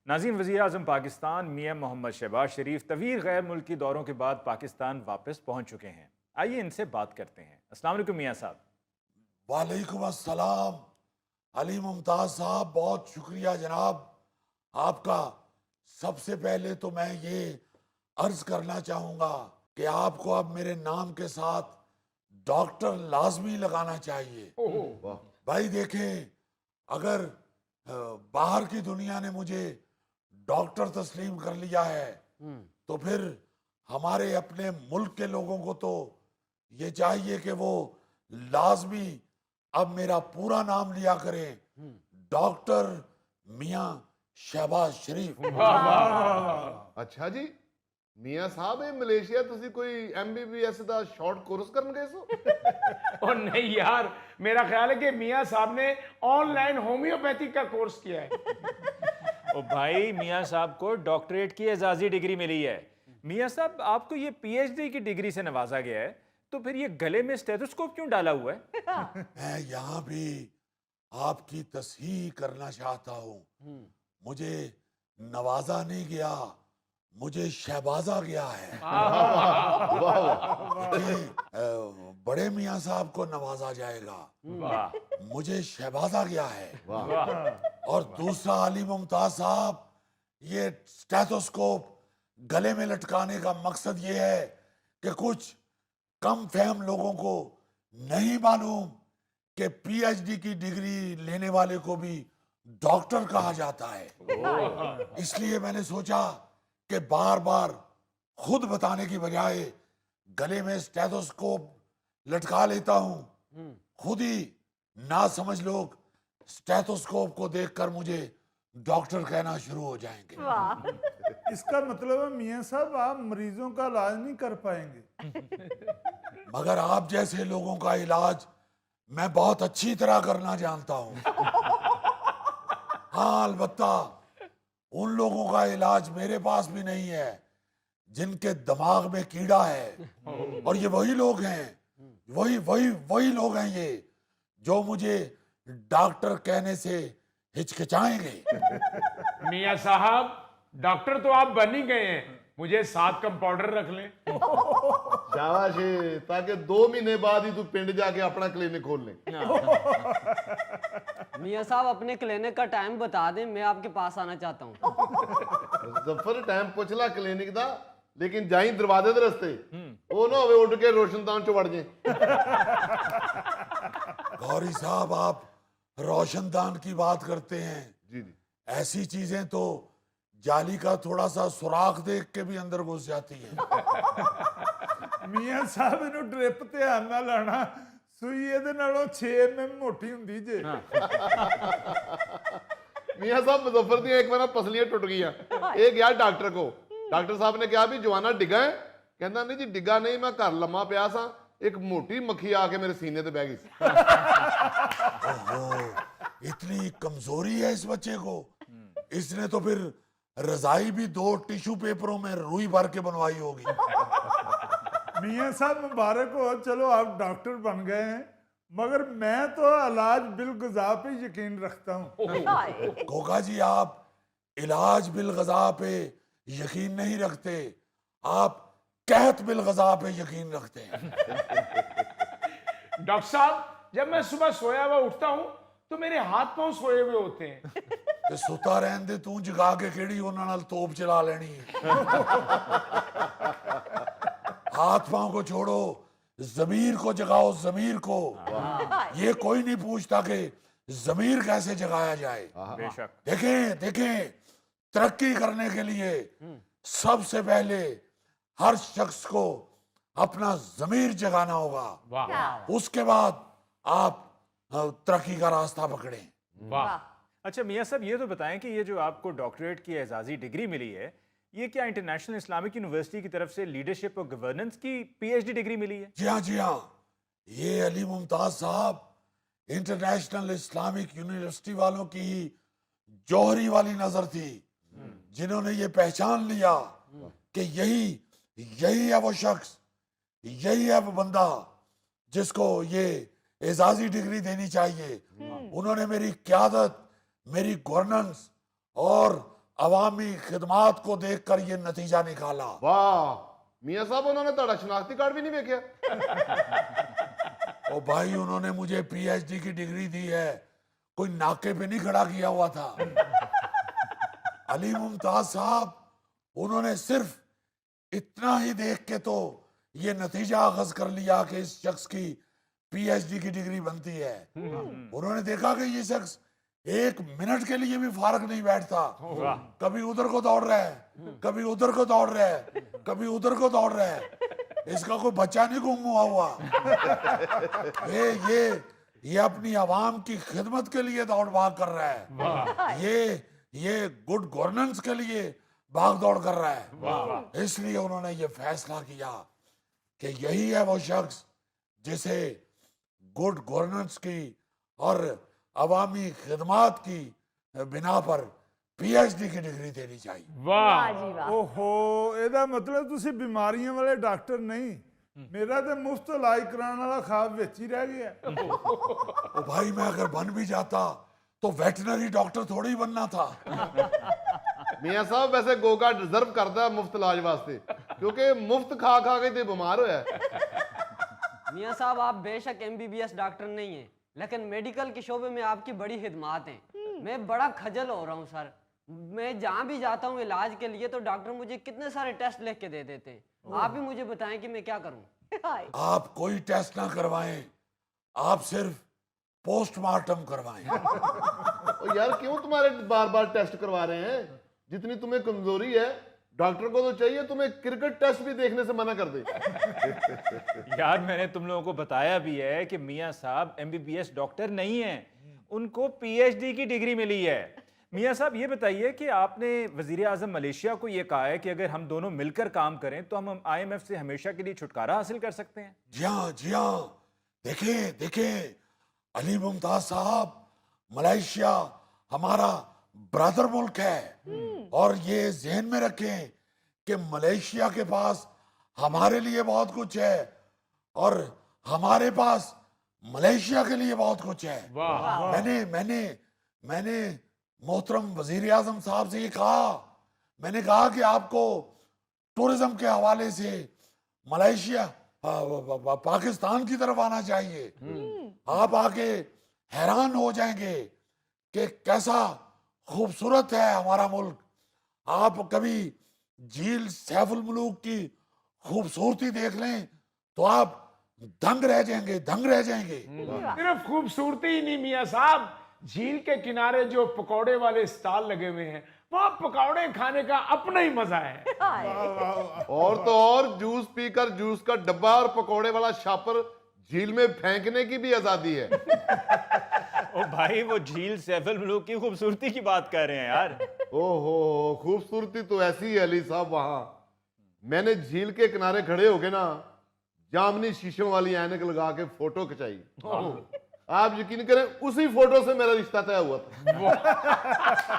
नाज़रीन, वज़ीर आज़म पाकिस्तान मियां मोहम्मद शहबाज शरीफ तवील गैर मुल्की दौरों के बाद पाकिस्तान वापस पहुंच चुके हैं। आइए इनसे बात करते हैं। अस्सलाम वालेकुम मियां साहब। वालेकुम अस्सलाम। अली मुमताज साहब, बहुत शुक्रिया जनाब आपका। सबसे पहले तो मैं ये अर्ज करना चाहूंगा कि आपको अब मेरे नाम के साथ डॉक्टर लाजमी लगाना चाहिए। भाई देखें, अगर बाहर की दुनिया ने मुझे डॉक्टर तस्लीम कर लिया है तो फिर हमारे अपने मुल्क के लोगों को तो ये चाहिए कि वो लाजमी अब मेरा पूरा नाम लिया करें, डॉक्टर मियां शहबाज शरीफ। अच्छा जी, मियां साहब ये मलेशिया ਤੁਸੀਂ ਕੋਈ MBBS ਦਾ ਸ਼ਾਰਟ ਕੋਰਸ ਕਰਨ ਗਏ ਸੋ? और नहीं यार, मेरा ख्याल है कि मियां साहब ने ऑनलाइन होम्योपैथी का कोर्स किया है। ओ भाई, मियां साहब को डॉक्टरेट की एजाजी डिग्री मिली है। मियां साहब, आपको ये PhD की डिग्री से नवाजा गया है, तो फिर ये गले में स्टेथोस्कोप क्यों डाला हुआ है? मैं यहाँ भी आपकी तस्हीह करना चाहता हूँ। मुझे नवाजा नहीं गया, मुझे शहबाजा गया है। कि, बड़े मियां साहब को नवाजा जाएगा, वाह मुझे शहबाजा गया है। वाह। और दूसरा, अली मुमताज साहब, ये स्टेथोस्कोप गले में लटकाने का मकसद ये है कि कुछ कम फहम लोगों को नहीं मालूम कि PhD की डिग्री लेने वाले को भी डॉक्टर कहा जाता है। इसलिए मैंने सोचा कि बार बार खुद बताने की बजाय गले में स्टेथोस्कोप लटका लेता हूं। खुद ही ना समझ लोग स्टेथोस्कोप को देखकर मुझे डॉक्टर कहना शुरू हो जाएंगे। इसका मतलब है मियां साहब, आप मरीजों का इलाज नहीं कर पाएंगे। मगर आप जैसे लोगों का इलाज मैं बहुत अच्छी तरह करना जानता हूं। हाँ, अलबत्ता उन लोगों का इलाज मेरे पास भी नहीं है जिनके दिमाग में कीड़ा है। और ये वही लोग हैं, वही लोग हैं ये जो मुझे डॉक्टर कहने से हिचकिचाएंगे। मियां साहब, डॉक्टर तो आप बन ही गए हैं, मुझे 7 कंपाउंडर रख लें। शाबाश है, ताकि 2 महीने बाद ही तू पिंड जाके अपना क्लिनिक खोल ले। मियां साहब, अपने क्लिनिक का टाइम बता दें, मैं आपके पास आना चाहता हूँ। जफर टाइम पुछ ला क्लिनिक दा, लेकिन जाई दरवाजे दे रस्ते वो ना होवे उड़ के रोशनदान च वड़ जाए। गौरी साहब, आप रोशनदान की बात करते हैं। जी जी, ऐसी चीजें तो जाली का थोड़ा सा सुराख देख के भी अंदर घुस जाती है। ਮੀਆਂ ਸਾਹਿਬ, ਇਹਨੂੰ ਡ੍ਰਿਪ ਧਿਆਨ ਨਾਲ ਲਾਣਾ, ਸੂਈ ਇਹਦੇ ਨਾਲੋਂ 6 mm ਮੋਟੀ ਹੁੰਦੀ ਜੇ। मियां साहब मुजफ्फर दी एक बार पसलियां टुट गई। एक गया डॉक्टर को, डॉक्टर साहब ने कहा भी जवाना डिगा है? कहता नहीं जी, डिगा नहीं, मैं घर लम्मा पिया सा, एक मोटी मक्खी आके मेरे सीने ते बह गई। ओहो, इतनी कमजोरी है इस बच्चे को। इसने तो फिर रजाई भी 2 टिश्यू पेपरों में रुई भर के बनवाई होगी। ਮੀਆਂ ਸਾਹਿਬ, मुबारक हो, चलो आप डॉक्टर बन गए हैं, मगर मैं तो इलाज बिलगज़ा पे यकीन रखता हूँ। गोगा जी, आप इलाज बिल गजा पे यकीन नहीं रखते, आप कहत बिल गजा पे यकीन रखते हैं। डॉक्टर साहब, जब मैं सुबह सोया हुआ उठता हूँ तो मेरे हाथ पांव सोए हुए होते हैं। ते सुता रहन दे, तू जगा के केड़ी उन्हां नाल तोप चला लेनी है। हाथ पांव को छोड़ो, जमीर को जगाओ, जमीर को। ये कोई नहीं पूछता कि जमीर कैसे जगाया जाए। बेशक। देखें, तरक्की करने के लिए सबसे पहले हर शख्स को अपना जमीर जगाना होगा। वाह उसके बाद आप तरक्की का रास्ता पकड़ें। वाह। अच्छा मियां साहब, ये तो बताएं कि ये जो आपको डॉक्टरेट की एजाजी डिग्री मिली है, ये क्या इंटरनेशनल इस्लामिक यूनिवर्सिटी की तरफ से लीडरशिप और गवर्नेंस की PhD डिग्री मिली है? जी हाँ, जी हाँ। ये अली मुमताज साहब इंटरनेशनल इस्लामिक यूनिवर्सिटी वालों की ही जौहरी वाली नजर थी, जिन्होंने ये पहचान लिया कि यही है वो शख्स, यही है वो बंदा जिसको ये एजाजी डिग्री देनी चाहिए। उन्होंने मेरी क़यादत, मेरी गवर्नेंस और अवामी खिदमात को देखकर ये नतीजा निकाला। वाह मियां साहब उन्होंने ਤੁਹਾਡਾ शनाख्ती कार्ड भी नहीं देखा। ओ भाई उन्होंने मुझे पीएचडी की डिग्री दी है, कोई नाके पे नहीं खड़ा किया हुआ था। अली मुमताज साहब उन्होंने सिर्फ इतना ही देख के तो ये नतीजा अखज कर लिया कि इस शख्स की पीएचडी की डिग्री बनती है। उन्होंने देखा कि ये शख्स 1 मिनट के लिए भी फारग नहीं बैठता, कभी उधर को दौड़ रहा है, कभी उधर को दौड़ रहा है, कभी उधर को दौड़ रहा है। इसका कोई बच्चा नहीं गुम हुआ। ये अपनी आवाम की खिदमत के लिए दौड़ भाग कर रहा है। ये गुड गवर्नेंस के लिए भाग दौड़ कर रहा है। इसलिए उन्होंने ये फैसला किया कि यही है वो शख्स जिसे गुड गवर्नेंस की और अवामी खिदमात की बिना पर पीएचडी की डिग्री देनी चाहिए। वाह जी वाह। ओहो ਇਹਦਾ ਮਤਲਬ ਤੁਸੀਂ ਬਿਮਾਰੀਆਂ ਵਾਲੇ ਡਾਕਟਰ ਨਹੀਂ, मेरा तो मुफ्त इलाज कराने वाला ख्वाब ਵਿੱਚ ही रह गया। ओ भाई मैं अगर बन भी जाता तो वेटनरी डॉक्टर थोड़ी बनना था। मियां साहब वैसे गोगा डिजर्व करता है मुफ्त इलाज वास्ते, क्योंकि मुफ्त खा खा के ते बीमार होया है। मियाँ साहब आप बेशक MBBS डॉक्टर नहीं हैं, लेकिन मेडिकल के शोबे में आपकी बड़ी खिदमात हैं। मैं बड़ा खजल हो रहा हूँ सर। मैं जहाँ भी जाता हूँ इलाज के लिए तो डॉक्टर मुझे कितने सारे टेस्ट लिख के दे देते हैं। आप ही मुझे बताएं कि मैं क्या करूँ। आप कोई टेस्ट ना करवाएं, आप सिर्फ पोस्टमार्टम करवाएं। और यार क्यों तुम्हारे बार बार टेस्ट करवा रहे हैं? जितनी तुम्हें कमजोरी है डॉक्टर को तो चाहिए तुम्हें क्रिकेट टेस्ट भी देखने से मना कर दे। यार मैंने तुम लोगों को बताया भी है कि मियां साहब MBBS डॉक्टर नहीं हैं, उनको PhD की डिग्री मिली है। मियां साहब ये बताइए कि आपने वजीर आजम मलेशिया को ये कहा है कि अगर हम दोनों मिलकर काम करें तो हम IMF से हमेशा के लिए छुटकारा हासिल कर सकते हैं। जी हाँ देखें अली मुमताज साहब, मलेशिया हमारा ब्रदर मुल्क है और ये जहन में रखें कि मलेशिया के पास हमारे लिए बहुत कुछ है और हमारे पास मलेशिया के लिए बहुत कुछ है। मैंने मोहतरम वजीर आजम साहब से ये कहा, मैंने कहा कि आपको टूरिज्म के हवाले से मलेशिया पाकिस्तान की तरफ आना चाहिए। आप आके हैरान हो जाएंगे कि कैसा खूबसूरत है हमारा मुल्क। आप कभी झील सैफुल मुलूक की खूबसूरती देख लें तो आप दंग रह जाएंगे। सिर्फ खूबसूरती ही नहीं मियां साहब, झील के किनारे जो पकौड़े वाले स्टॉल लगे हुए हैं वहाँ पकौड़े खाने का अपना ही मजा है। और तो और जूस पीकर जूस का डब्बा और पकोड़े वाला शापर झील में फेंकने की भी आजादी है। ओ भाई वो झील सैफुल मुलूक की खूबसूरती की बात कर रहे हैं यार। ओहो खूबसूरती तो ऐसी है अली साहब, वहां मैंने झील के किनारे खड़े होके ना जामनी शीशों वाली ऐनक लगा के फोटो खिंचाई। आप यकीन करें उसी फोटो से मेरा रिश्ता तय हुआ था।